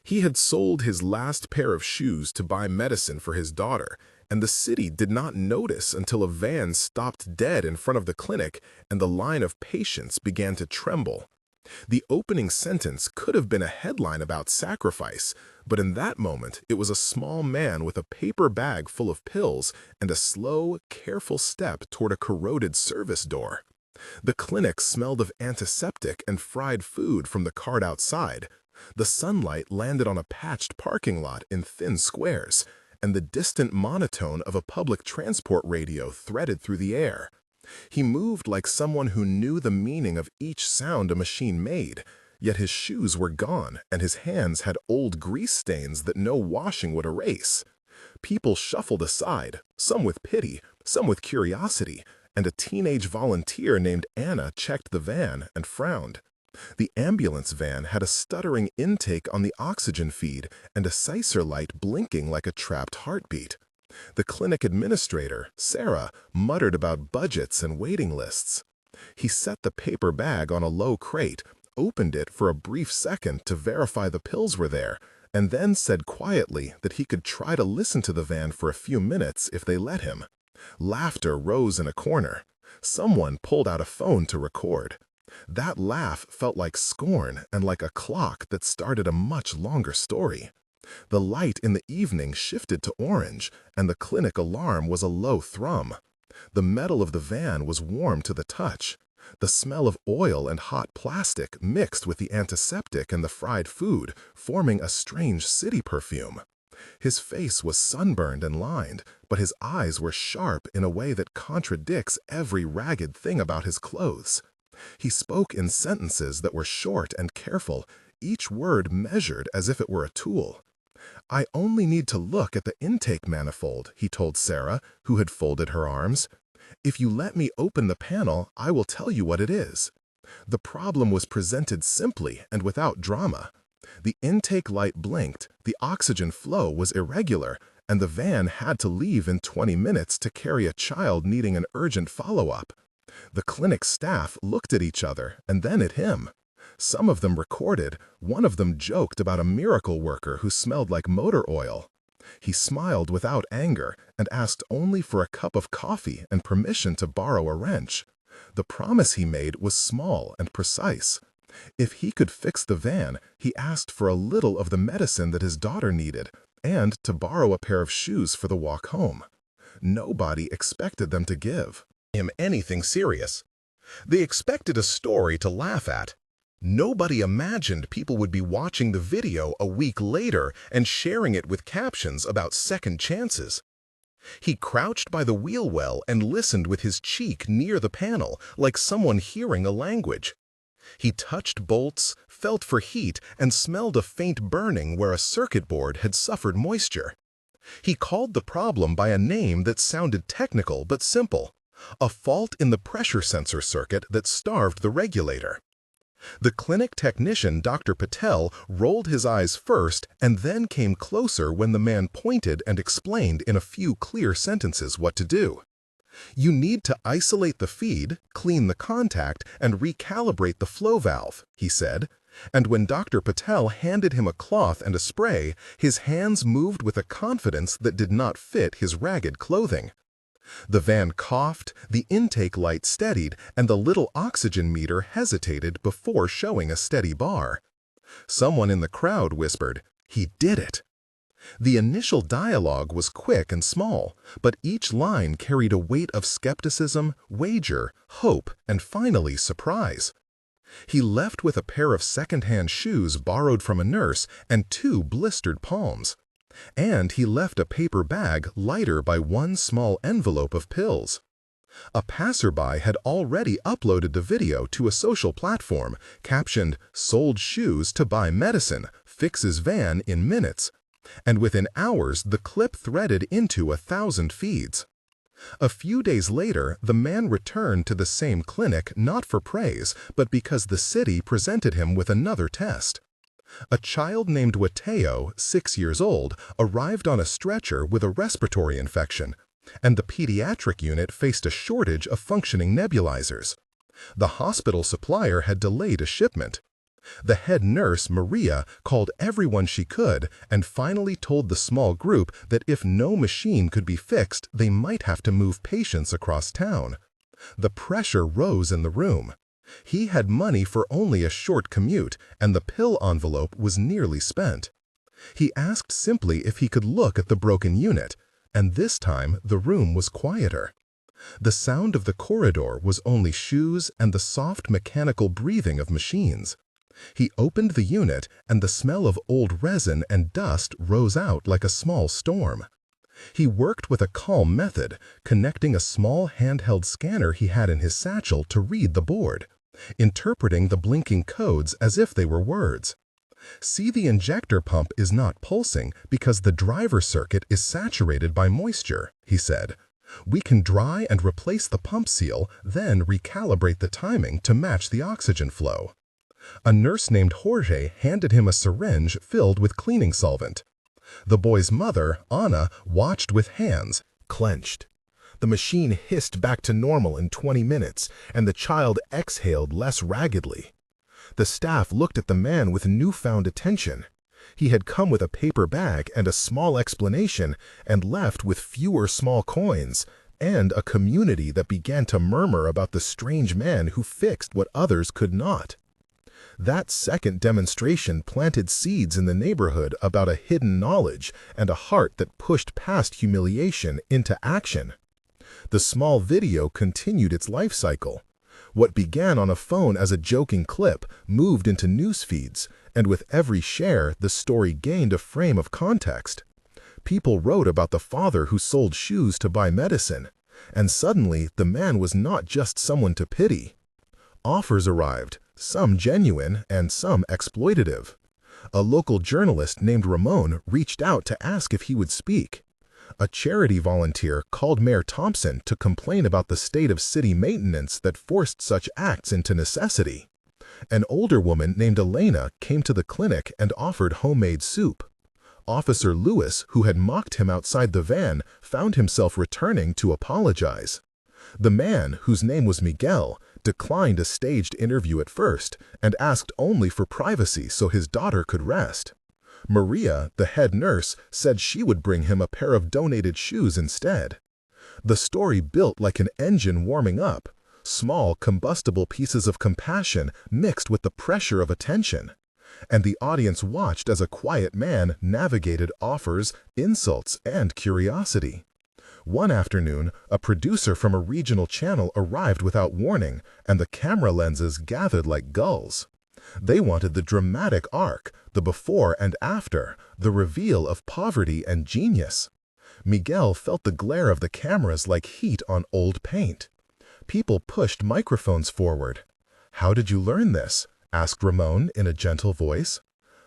He had sold his last pair of shoes to buy medicine for his daughter, and the city did not notice until a van stopped dead in front of the clinic and the line of patients began to tremble. The opening sentence could have been a headline about sacrifice, but in that moment it was a small man with a paper bag full of pills and a slow, careful step toward a corroded service door. The clinic smelled of antiseptic and fried food from the cart outside. The sunlight landed on a patched parking lot in thin squares, and the distant monotone of a public transport radio threaded through the air. He moved like someone who knew the meaning of each sound a machine made, yet his shoes were gone and his hands had old grease stains that no washing would erase. People shuffled aside, some with pity, some with curiosity, and a teenage volunteer named Anna checked the van and frowned. The ambulance van had a stuttering intake on the oxygen feed and a sicer light blinking like a trapped heartbeat. The clinic administrator, Sarah, muttered about budgets and waiting lists. He set the paper bag on a low crate, opened it for a brief second to verify the pills were there, and then said quietly that he could try to listen to the van for a few minutes if they let him. Laughter rose in a corner. Someone pulled out a phone to record. That laugh felt like scorn and like a clock that started a much longer story. The light in the evening shifted to orange, and the clinic alarm was a low thrum. The metal of the van was warm to the touch. The smell of oil and hot plastic mixed with the antiseptic and the fried food, forming a strange city perfume. His face was sunburned and lined, but his eyes were sharp in a way that contradicts every ragged thing about his clothes. He spoke in sentences that were short and careful, each word measured as if it were a tool. "I only need to look at the intake manifold," he told Sarah, who had folded her arms. "If you let me open the panel, I will tell you what it is." The problem was presented simply and without drama. The intake light blinked, the oxygen flow was irregular, and the van had to leave in 20 minutes to carry a child needing an urgent follow-up. The clinic staff looked at each other and then at him. Some of them recorded, one of them joked about a miracle worker who smelled like motor oil. He smiled without anger and asked only for a cup of coffee and permission to borrow a wrench. The promise he made was small and precise. If he could fix the van, he asked for a little of the medicine that his daughter needed and to borrow a pair of shoes for the walk home. Nobody expected them to give him anything serious. They expected a story to laugh at. Nobody imagined people would be watching the video a week later and sharing it with captions about second chances. He crouched by the wheel well and listened with his cheek near the panel, like someone hearing a language. He touched bolts, felt for heat, and smelled a faint burning where a circuit board had suffered moisture. He called the problem by a name that sounded technical but simple: a fault in the pressure sensor circuit that starved the regulator. The clinic technician, Dr. Patel, rolled his eyes first and then came closer when the man pointed and explained in a few clear sentences what to do. "You need to isolate the feed, clean the contact, and recalibrate the flow valve," he said. And when Dr. Patel handed him a cloth and a spray, his hands moved with a confidence that did not fit his ragged clothing. The van coughed, the intake light steadied, and the little oxygen meter hesitated before showing a steady bar. Someone in the crowd whispered, "He did it." The initial dialogue was quick and small, but each line carried a weight of skepticism, wager, hope, and finally surprise. He left with a pair of second-hand shoes borrowed from a nurse and 2 blistered palms. And he left a paper bag lighter by 1 small envelope of pills. A passerby had already uploaded the video to a social platform, captioned, "Sold shoes to buy medicine, fixes van in minutes." And within hours, the clip threaded into 1,000 feeds. A few days later, the man returned to the same clinic not for praise, but because the city presented him with another test. A child named Wateo, 6 years old, arrived on a stretcher with a respiratory infection, and the pediatric unit faced a shortage of functioning nebulizers. The hospital supplier had delayed a shipment. The head nurse, Maria, called everyone she could and finally told the small group that if no machine could be fixed, they might have to move patients across town. The pressure rose in the room. He had money for only a short commute, and the pill envelope was nearly spent. He asked simply if he could look at the broken unit, and this time the room was quieter. The sound of the corridor was only shoes and the soft mechanical breathing of machines. He opened the unit, and the smell of old resin and dust rose out like a small storm. He worked with a calm method, connecting a small handheld scanner he had in his satchel to read the board, interpreting the blinking codes as if they were words. "See, the injector pump is not pulsing because the driver circuit is saturated by moisture," he said. "We can dry and replace the pump seal, then recalibrate the timing to match the oxygen flow." A nurse named Jorge handed him a syringe filled with cleaning solvent. The boy's mother, Anna, watched with hands clenched. The machine hissed back to normal in 20 minutes, and the child exhaled less raggedly. The staff looked at the man with newfound attention. He had come with a paper bag and a small explanation, and left with fewer small coins, and a community that began to murmur about the strange man who fixed what others could not. That second demonstration planted seeds in the neighborhood about a hidden knowledge and a heart that pushed past humiliation into action. The small video continued its life cycle. What began on a phone as a joking clip moved into news feeds, and with every share, the story gained a frame of context. People wrote about the father who sold shoes to buy medicine, and suddenly the man was not just someone to pity. Offers arrived, some genuine and some exploitative. A local journalist named Ramon reached out to ask if he would speak. A charity volunteer called Mayor Thompson to complain about the state of city maintenance that forced such acts into necessity. An older woman named Elena came to the clinic and offered homemade soup. Officer Lewis, who had mocked him outside the van, found himself returning to apologize. The man, whose name was Miguel, declined a staged interview at first and asked only for privacy so his daughter could rest. Maria, the head nurse, said she would bring him a pair of donated shoes instead. The story built like an engine warming up, small combustible pieces of compassion mixed with the pressure of attention. And the audience watched as a quiet man navigated offers, insults, and curiosity. One afternoon, a producer from a regional channel arrived without warning, and the camera lenses gathered like gulls. They wanted the dramatic arc, the before and after, the reveal of poverty and genius. Miguel felt the glare of the cameras like heat on old paint. People pushed microphones forward. "How did you learn this?" asked Ramon in a gentle voice.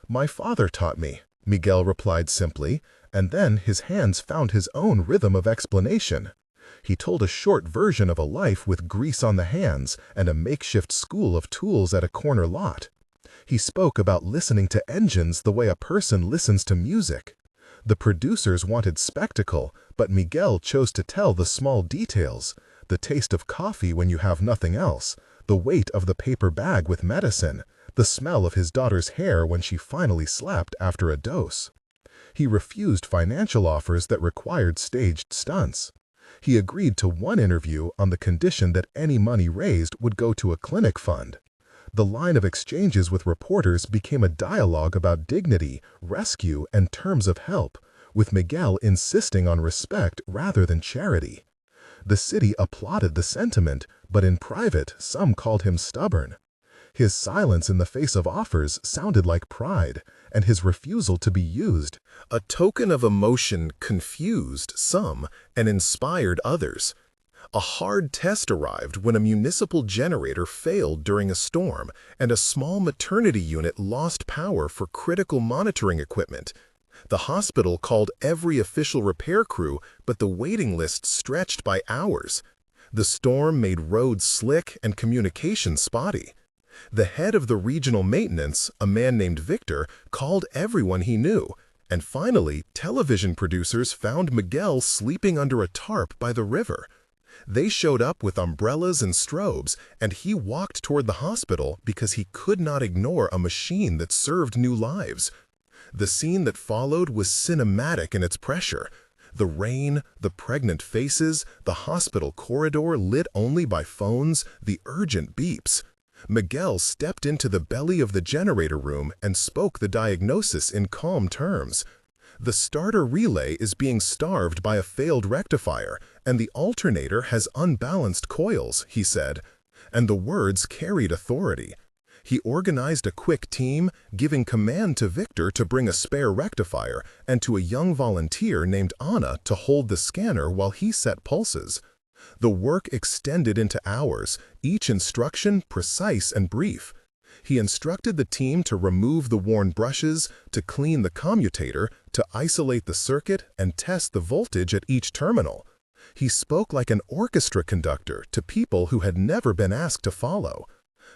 "My father taught me," Miguel replied simply, and then his hands found his own rhythm of explanation. He told a short version of a life with grease on the hands and a makeshift school of tools at a corner lot. He spoke about listening to engines the way a person listens to music. The producers wanted spectacle, but Miguel chose to tell the small details: the taste of coffee when you have nothing else, the weight of the paper bag with medicine, the smell of his daughter's hair when she finally slept after a dose. He refused financial offers that required staged stunts. He agreed to one interview on the condition that any money raised would go to a clinic fund. The line of exchanges with reporters became a dialogue about dignity, rescue, and terms of help, with Miguel insisting on respect rather than charity. The city applauded the sentiment, but in private, some called him stubborn. His silence in the face of offers sounded like pride, and his refusal to be used, a token of emotion, confused some and inspired others. A hard test arrived when a municipal generator failed during a storm, and a small maternity unit lost power for critical monitoring equipment. The hospital called every official repair crew, but the waiting list stretched by hours. The storm made roads slick and communications spotty. The head of the regional maintenance, a man named Victor, called everyone he knew, and finally, television producers found Miguel sleeping under a tarp by the river. They showed up with umbrellas and strobes, and he walked toward the hospital because he could not ignore a machine that served new lives. The scene that followed was cinematic in its pressure. The rain, the pregnant faces, the hospital corridor lit only by phones, the urgent beeps. Miguel stepped into the belly of the generator room and spoke the diagnosis in calm terms. The starter relay is being starved by a failed rectifier, and the alternator has unbalanced coils, he said. And the words carried authority. He organized a quick team, giving command to Victor to bring a spare rectifier and to a young volunteer named Anna to hold the scanner while he set pulses. The work extended into hours, each instruction precise and brief. He instructed the team to remove the worn brushes, to clean the commutator, to isolate the circuit, and test the voltage at each terminal. He spoke like an orchestra conductor to people who had never been asked to follow.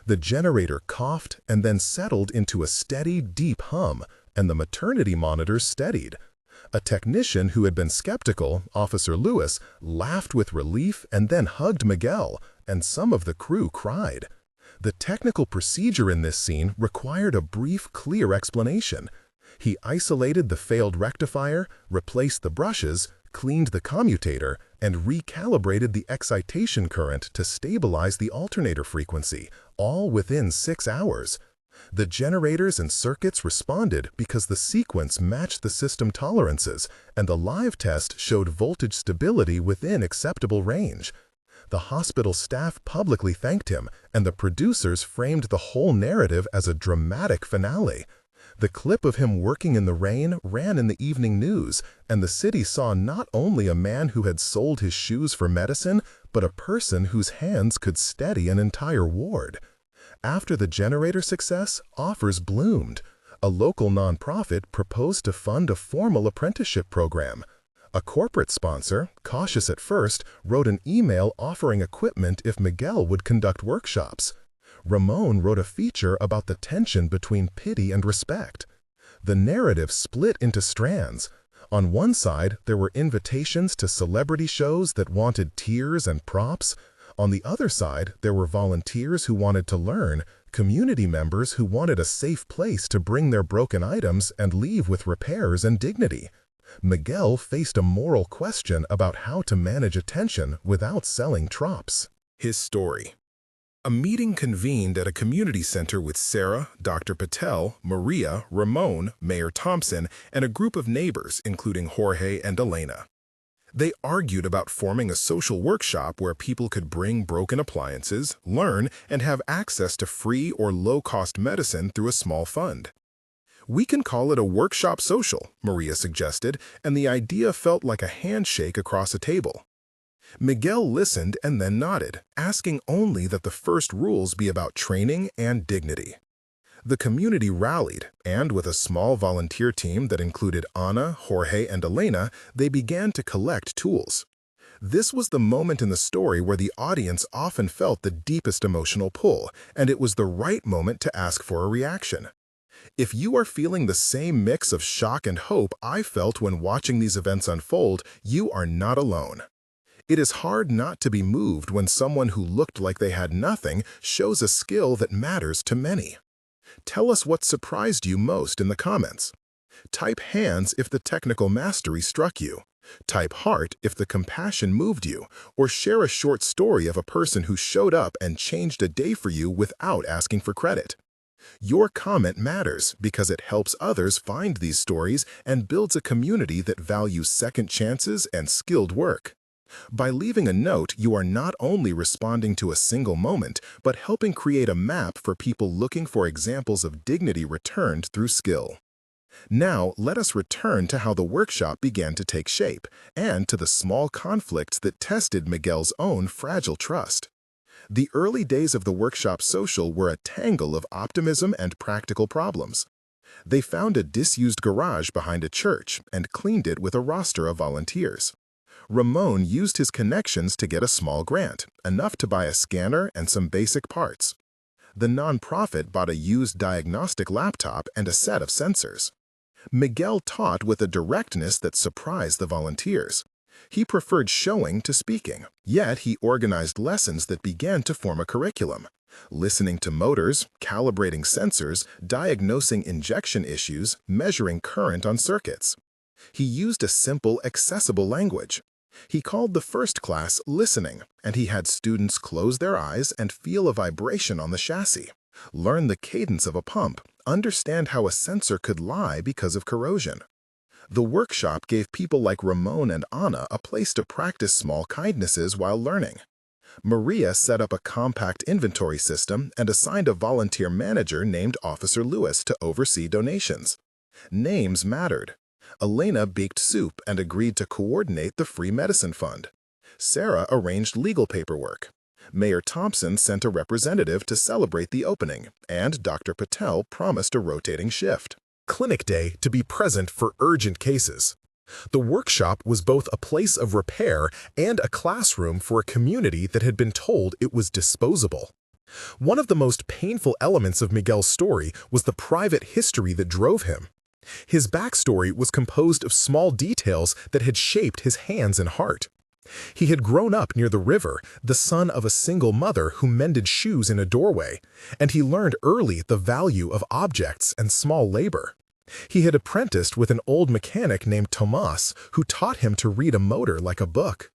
The generator coughed and then settled into a steady, deep hum, and the maternity monitors steadied. A technician who had been skeptical, Officer Lewis, laughed with relief and then hugged Miguel, and some of the crew cried. The technical procedure in this scene required a brief, clear explanation. He isolated the failed rectifier, replaced the brushes, cleaned the commutator, and recalibrated the excitation current to stabilize the alternator frequency, all within 6 hours. The generators and circuits responded because the sequence matched the system tolerances, and the live test showed voltage stability within acceptable range. The hospital staff publicly thanked him, and the producers framed the whole narrative as a dramatic finale. The clip of him working in the rain ran in the evening news, and the city saw not only a man who had sold his shoes for medicine, but a person whose hands could steady an entire ward. After the generator success, offers bloomed. A local nonprofit proposed to fund a formal apprenticeship program. A corporate sponsor, cautious at first, wrote an email offering equipment if Miguel would conduct workshops. Ramon wrote a feature about the tension between pity and respect. The narrative split into strands. On one side, there were invitations to celebrity shows that wanted tears and props. On the other side, there were volunteers who wanted to learn, community members who wanted a safe place to bring their broken items and leave with repairs and dignity. Miguel faced a moral question about how to manage attention without selling trops. His story. A meeting convened at a community center with Sarah, Dr. Patel, Maria, Ramon, Mayor Thompson, and a group of neighbors, including Jorge and Elena. They argued about forming a social workshop where people could bring broken appliances, learn, and have access to free or low-cost medicine through a small fund. "We can call it a workshop social," Maria suggested, and the idea felt like a handshake across a table. Miguel listened and then nodded, asking only that the first rules be about training and dignity. The community rallied, and with a small volunteer team that included Ana, Jorge, and Elena, they began to collect tools. This was the moment in the story where the audience often felt the deepest emotional pull, and it was the right moment to ask for a reaction. If you are feeling the same mix of shock and hope I felt when watching these events unfold, you are not alone. It is hard not to be moved when someone who looked like they had nothing shows a skill that matters to many. Tell us what surprised you most in the comments. Type hands if the technical mastery struck you. Type heart if the compassion moved you, or share a short story of a person who showed up and changed a day for you without asking for credit. Your comment matters because it helps others find these stories and builds a community that values second chances and skilled work. By leaving a note, you are not only responding to a single moment, but helping create a map for people looking for examples of dignity returned through skill. Now, let us return to how the workshop began to take shape, and to the small conflicts that tested Miguel's own fragile trust. The early days of the workshop social were a tangle of optimism and practical problems. They found a disused garage behind a church and cleaned it with a roster of volunteers. Ramon used his connections to get a small grant, enough to buy a scanner and some basic parts. The nonprofit bought a used diagnostic laptop and a set of sensors. Miguel taught with a directness that surprised the volunteers. He preferred showing to speaking, yet he organized lessons that began to form a curriculum. Listening to motors, calibrating sensors, diagnosing injection issues, measuring current on circuits. He used a simple, accessible language. He called the first class listening, and he had students close their eyes and feel a vibration on the chassis, learn the cadence of a pump, understand how a sensor could lie because of corrosion. The workshop gave people like Ramon and Anna a place to practice small kindnesses while learning. Maria set up a compact inventory system and assigned a volunteer manager named Officer Lewis to oversee donations. Names mattered. Elena baked soup and agreed to coordinate the free medicine fund. Sarah arranged legal paperwork. Mayor Thompson sent a representative to celebrate the opening, and Dr. Patel promised a rotating shift. Clinic day to be present for urgent cases. The workshop was both a place of repair and a classroom for a community that had been told it was disposable. One of the most painful elements of Miguel's story was the private history that drove him. His backstory was composed of small details that had shaped his hands and heart. He had grown up near the river, the son of a single mother who mended shoes in a doorway, and he learned early the value of objects and small labor. He had apprenticed with an old mechanic named Tomas, who taught him to read a motor like a book.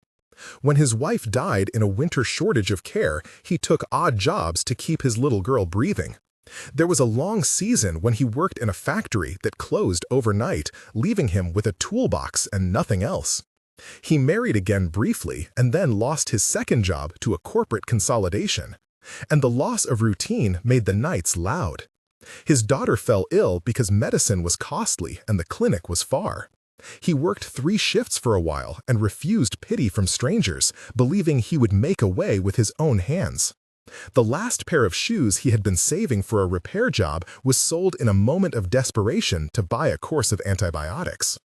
When his wife died in a winter shortage of care, he took odd jobs to keep his little girl breathing. There was a long season when he worked in a factory that closed overnight, leaving him with a toolbox and nothing else. He married again briefly and then lost his second job to a corporate consolidation. And the loss of routine made the nights loud. His daughter fell ill because medicine was costly and the clinic was far. He worked 3 shifts for a while and refused pity from strangers, believing he would make a way with his own hands. The last pair of shoes he had been saving for a repair job was sold in a moment of desperation to buy a course of antibiotics.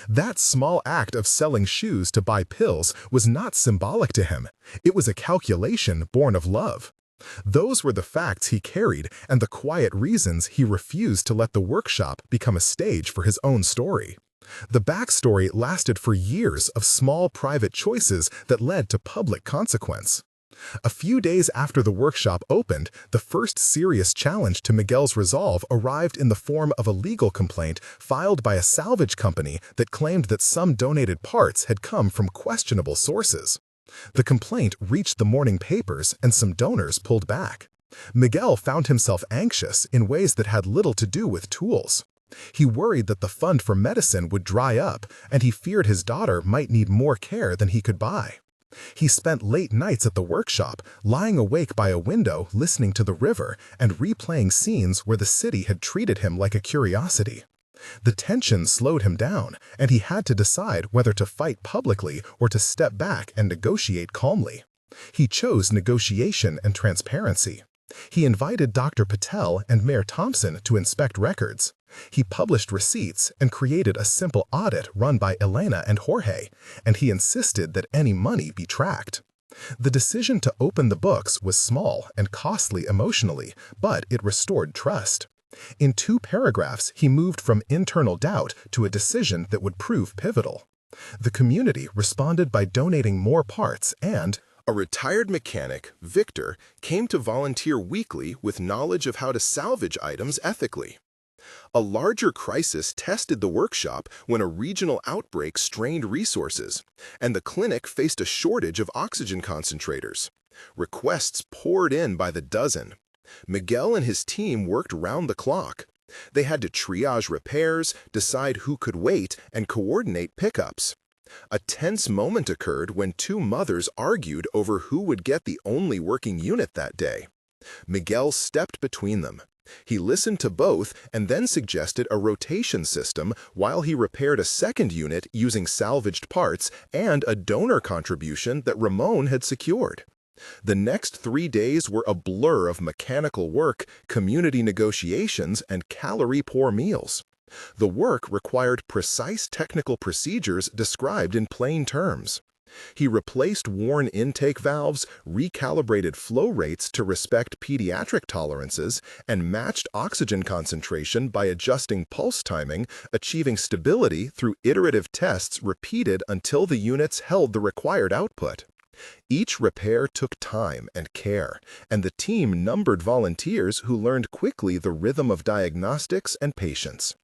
That small act of selling shoes to buy pills was not symbolic to him. It was a calculation born of love. Those were the facts he carried and the quiet reasons he refused to let the workshop become a stage for his own story. The backstory lasted for years of small private choices that led to public consequence. A few days after the workshop opened, the first serious challenge to Miguel's resolve arrived in the form of a legal complaint filed by a salvage company that claimed that some donated parts had come from questionable sources. The complaint reached the morning papers and some donors pulled back. Miguel found himself anxious in ways that had little to do with tools. He worried that the fund for medicine would dry up, and he feared his daughter might need more care than he could buy. He spent late nights at the workshop, lying awake by a window listening to the river and replaying scenes where the city had treated him like a curiosity. The tension slowed him down, and he had to decide whether to fight publicly or to step back and negotiate calmly. He chose negotiation and transparency. He invited Dr. Patel and Mayor Thompson to inspect records. He published receipts and created a simple audit run by Elena and Jorge, and he insisted that any money be tracked. The decision to open the books was small and costly emotionally, but it restored trust. In 2 paragraphs, he moved from internal doubt to a decision that would prove pivotal. The community responded by donating more parts, and a retired mechanic, Victor, came to volunteer weekly with knowledge of how to salvage items ethically. A larger crisis tested the workshop when a regional outbreak strained resources, and the clinic faced a shortage of oxygen concentrators. Requests poured in by the dozen. Miguel and his team worked round the clock. They had to triage repairs, decide who could wait, and coordinate pickups. A tense moment occurred when 2 mothers argued over who would get the only working unit that day. Miguel stepped between them. He listened to both and then suggested a rotation system while he repaired a second unit using salvaged parts and a donor contribution that Ramon had secured. The next 3 days were a blur of mechanical work, community negotiations, and calorie-poor meals. The work required precise technical procedures described in plain terms. He replaced worn intake valves, recalibrated flow rates to respect pediatric tolerances, and matched oxygen concentration by adjusting pulse timing, achieving stability through iterative tests repeated until the units held the required output. Each repair took time and care, and the team numbered volunteers who learned quickly the rhythm of diagnostics and patience.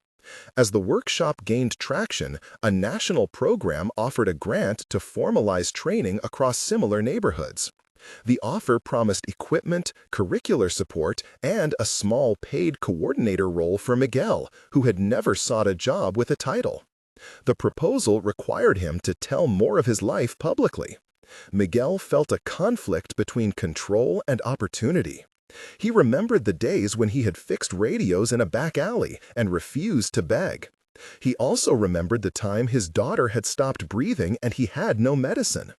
As the workshop gained traction, a national program offered a grant to formalize training across similar neighborhoods. The offer promised equipment, curricular support, and a small paid coordinator role for Miguel, who had never sought a job with a title. The proposal required him to tell more of his life publicly. Miguel felt a conflict between control and opportunity. He remembered the days when he had fixed radios in a back alley and refused to beg. He also remembered the time his daughter had stopped breathing and he had no medicine.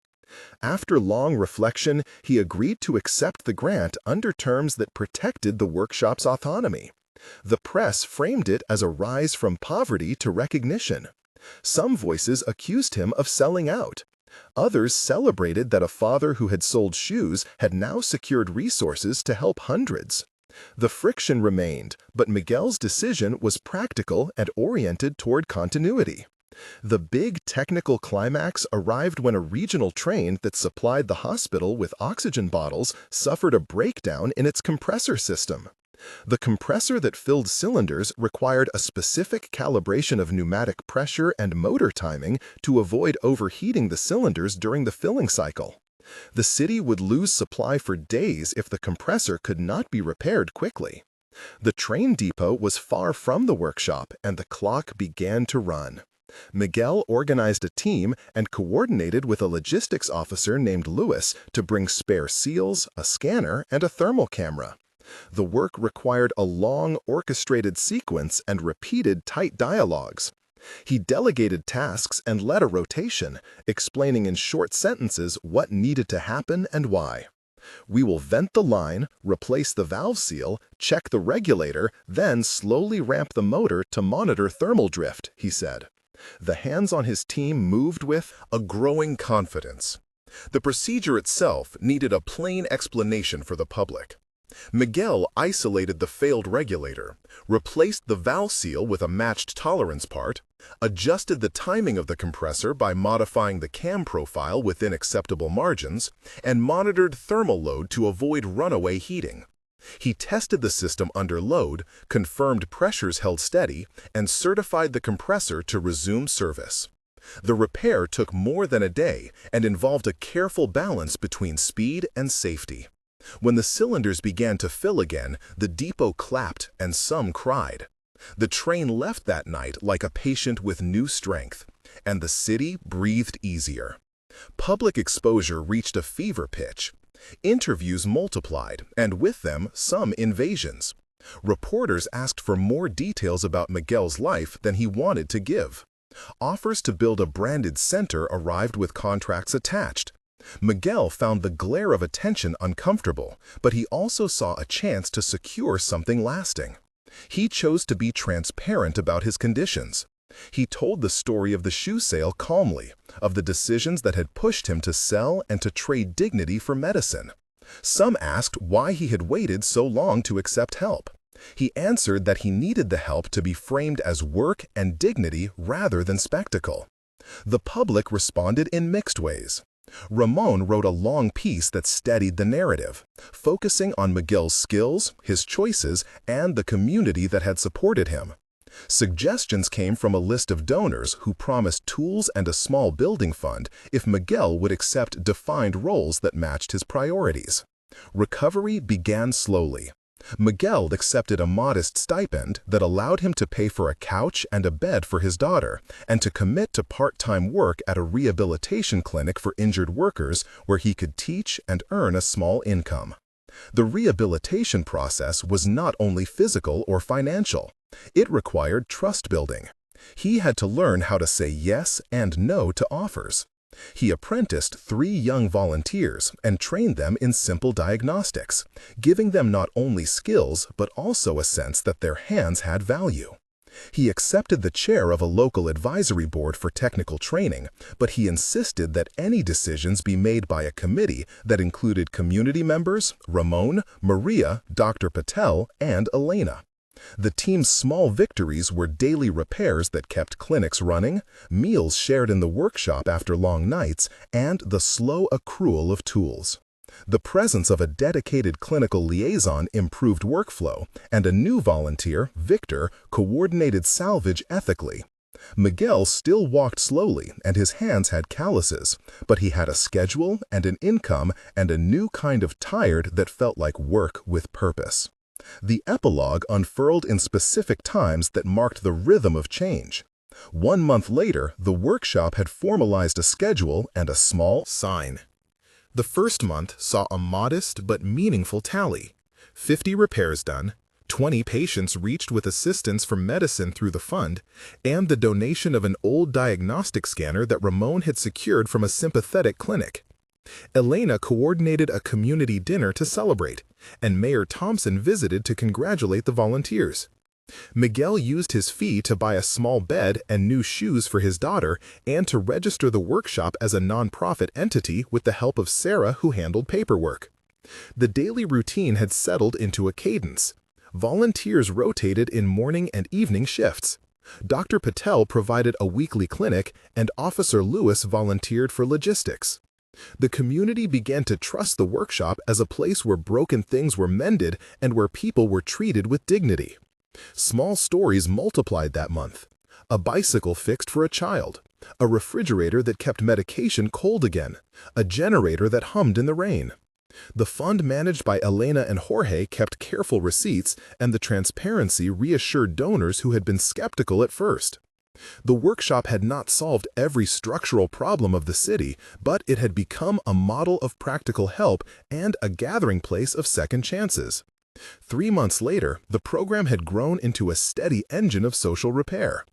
After long reflection, he agreed to accept the grant under terms that protected the workshop's autonomy. The press framed it as a rise from poverty to recognition. Some voices accused him of selling out. Others celebrated that a father who had sold shoes had now secured resources to help hundreds. The friction remained, but Miguel's decision was practical and oriented toward continuity. The big technical climax arrived when a regional train that supplied the hospital with oxygen bottles suffered a breakdown in its compressor system. The compressor that filled cylinders required a specific calibration of pneumatic pressure and motor timing to avoid overheating the cylinders during the filling cycle. The city would lose supply for days if the compressor could not be repaired quickly. The train depot was far from the workshop, and the clock began to run. Miguel organized a team and coordinated with a logistics officer named Louis to bring spare seals, a scanner, and a thermal camera. The work required a long, orchestrated sequence and repeated tight dialogues. He delegated tasks and led a rotation, explaining in short sentences what needed to happen and why. "We will vent the line, replace the valve seal, check the regulator, then slowly ramp the motor to monitor thermal drift," he said. The hands on his team moved with a growing confidence. The procedure itself needed a plain explanation for the public. Miguel isolated the failed regulator, replaced the valve seal with a matched tolerance part, adjusted the timing of the compressor by modifying the cam profile within acceptable margins, and monitored thermal load to avoid runaway heating. He tested the system under load, confirmed pressures held steady, and certified the compressor to resume service. The repair took more than a day and involved a careful balance between speed and safety. When the cylinders began to fill again, the depot clapped and some cried. The train left that night like a patient with new strength, and the city breathed easier. Public exposure reached a fever pitch. Interviews multiplied, and with them, some invasions. Reporters asked for more details about Miguel's life than he wanted to give. Offers to build a branded center arrived with contracts attached. Miguel found the glare of attention uncomfortable, but he also saw a chance to secure something lasting. He chose to be transparent about his conditions. He told the story of the shoe sale calmly, of the decisions that had pushed him to sell and to trade dignity for medicine. Some asked why he had waited so long to accept help. He answered that he needed the help to be framed as work and dignity rather than spectacle. The public responded in mixed ways. Ramon wrote a long piece that steadied the narrative, focusing on Miguel's skills, his choices, and the community that had supported him. Suggestions came from a list of donors who promised tools and a small building fund if Miguel would accept defined roles that matched his priorities. Recovery began slowly. Miguel accepted a modest stipend that allowed him to pay for a couch and a bed for his daughter and to commit to part-time work at a rehabilitation clinic for injured workers where he could teach and earn a small income. The rehabilitation process was not only physical or financial. It required trust building. He had to learn how to say yes and no to offers. He apprenticed 3 young volunteers and trained them in simple diagnostics, giving them not only skills but also a sense that their hands had value. He accepted the chair of a local advisory board for technical training, but he insisted that any decisions be made by a committee that included community members, Ramon, Maria, Dr. Patel, and Elena. The team's small victories were daily repairs that kept clinics running, meals shared in the workshop after long nights, and the slow accrual of tools. The presence of a dedicated clinical liaison improved workflow, and a new volunteer, Victor, coordinated salvage ethically. Miguel still walked slowly and his hands had calluses, but he had a schedule and an income and a new kind of tired that felt like work with purpose. The epilogue unfurled in specific times that marked the rhythm of change. 1 month later, the workshop had formalized a schedule and a small sign. The first month saw a modest but meaningful tally. 50 repairs done, 20 patients reached with assistance from medicine through the fund, and the donation of an old diagnostic scanner that Ramon had secured from a sympathetic clinic. Elena coordinated a community dinner to celebrate, and Mayor Thompson visited to congratulate the volunteers. Miguel used his fee to buy a small bed and new shoes for his daughter and to register the workshop as a nonprofit entity with the help of Sarah, who handled paperwork. The daily routine had settled into a cadence. Volunteers rotated in morning and evening shifts. Dr. Patel provided a weekly clinic, and Officer Lewis volunteered for logistics. The community began to trust the workshop as a place where broken things were mended and where people were treated with dignity. Small stories multiplied that month. A bicycle fixed for a child, a refrigerator that kept medication cold again, a generator that hummed in the rain. The fund managed by Elena and Jorge kept careful receipts, and the transparency reassured donors who had been skeptical at first. The workshop had not solved every structural problem of the city, but it had become a model of practical help and a gathering place of second chances. 3 months later, the program had grown into a steady engine of social repair.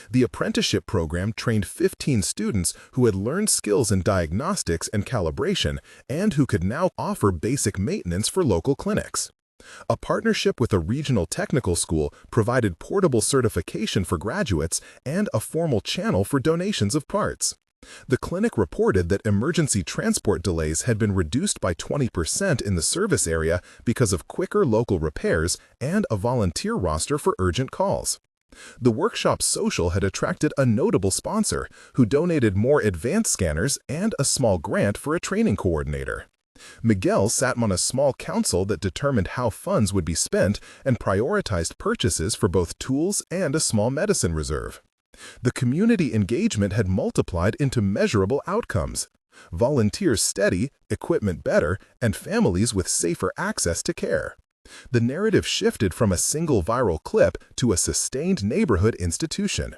The apprenticeship program trained 15 students who had learned skills in diagnostics and calibration and who could now offer basic maintenance for local clinics. A partnership with a regional technical school provided portable certification for graduates and a formal channel for donations of parts. The clinic reported that emergency transport delays had been reduced by 20% in the service area because of quicker local repairs and a volunteer roster for urgent calls. The workshop's social had attracted a notable sponsor who donated more advanced scanners and a small grant for a training coordinator. Miguel sat on a small council that determined how funds would be spent and prioritized purchases for both tools and a small medicine reserve. The community engagement had multiplied into measurable outcomes: volunteers steady, equipment better, and families with safer access to care. The narrative shifted from a single viral clip to a sustained neighborhood institution.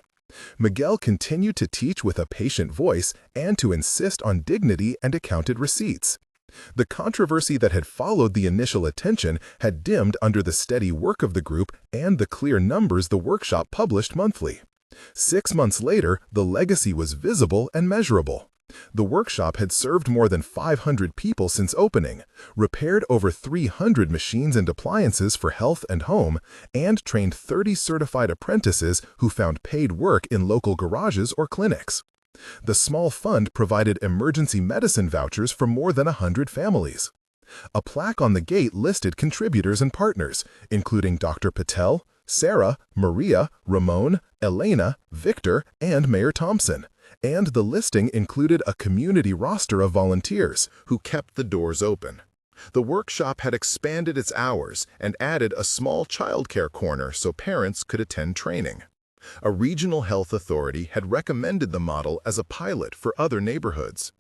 Miguel continued to teach with a patient voice and to insist on dignity and accounted receipts. The controversy that had followed the initial attention had dimmed under the steady work of the group and the clear numbers the workshop published monthly. 6 months later, the legacy was visible and measurable. The workshop had served more than 500 people since opening, repaired over 300 machines and appliances for health and home, and trained 30 certified apprentices who found paid work in local garages or clinics. The small fund provided emergency medicine vouchers for more than 100 families. A plaque on the gate listed contributors and partners, including Dr. Patel, Sarah, Maria, Ramon, Elena, Victor, and Mayor Thompson, and the listing included a community roster of volunteers who kept the doors open. The workshop had expanded its hours and added a small childcare corner so parents could attend training. A regional health authority had recommended the model as a pilot for other neighborhoods.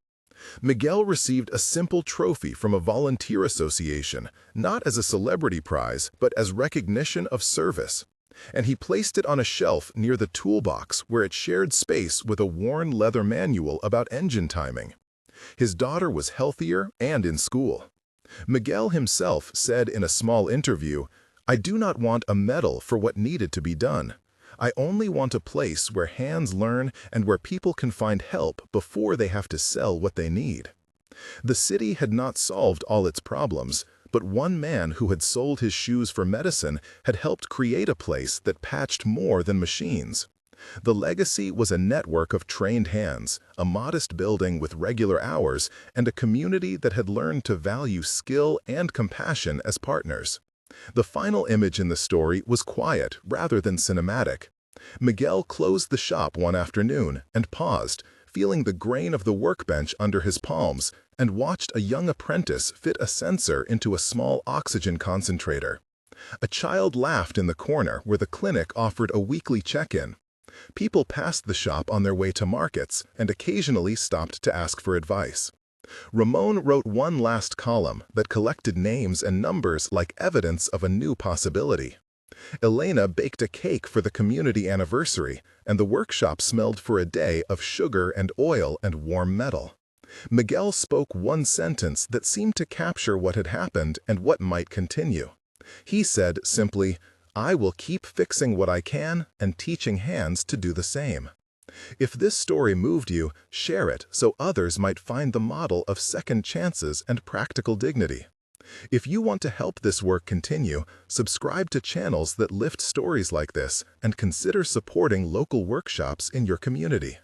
Miguel received a simple trophy from a volunteer association, not as a celebrity prize, but as recognition of service. And he placed it on a shelf near the toolbox where it shared space with a worn leather manual about engine timing. His daughter was healthier and in school. Miguel himself said in a small interview, "I do not want a medal for what needed to be done. I only want a place where hands learn and where people can find help before they have to sell what they need." The city had not solved all its problems, But one man who had sold his shoes for medicine had helped create a place that patched more than machines. The legacy was a network of trained hands, a modest building with regular hours, and a community that had learned to value skill and compassion as partners. The final image in the story was quiet rather than cinematic. Miguel closed the shop one afternoon and paused, feeling the grain of the workbench under his palms, and watched a young apprentice fit a sensor into a small oxygen concentrator. A child laughed in the corner where the clinic offered a weekly check-in. People passed the shop on their way to markets and occasionally stopped to ask for advice. Ramon wrote one last column that collected names and numbers like evidence of a new possibility. Elena baked a cake for the community anniversary, and the workshop smelled for a day of sugar and oil and warm metal. Miguel spoke one sentence that seemed to capture what had happened and what might continue. He said simply, "I will keep fixing what I can and teaching hands to do the same." If this story moved you, share it so others might find the model of second chances and practical dignity. If you want to help this work continue, subscribe to channels that lift stories like this and consider supporting local workshops in your community.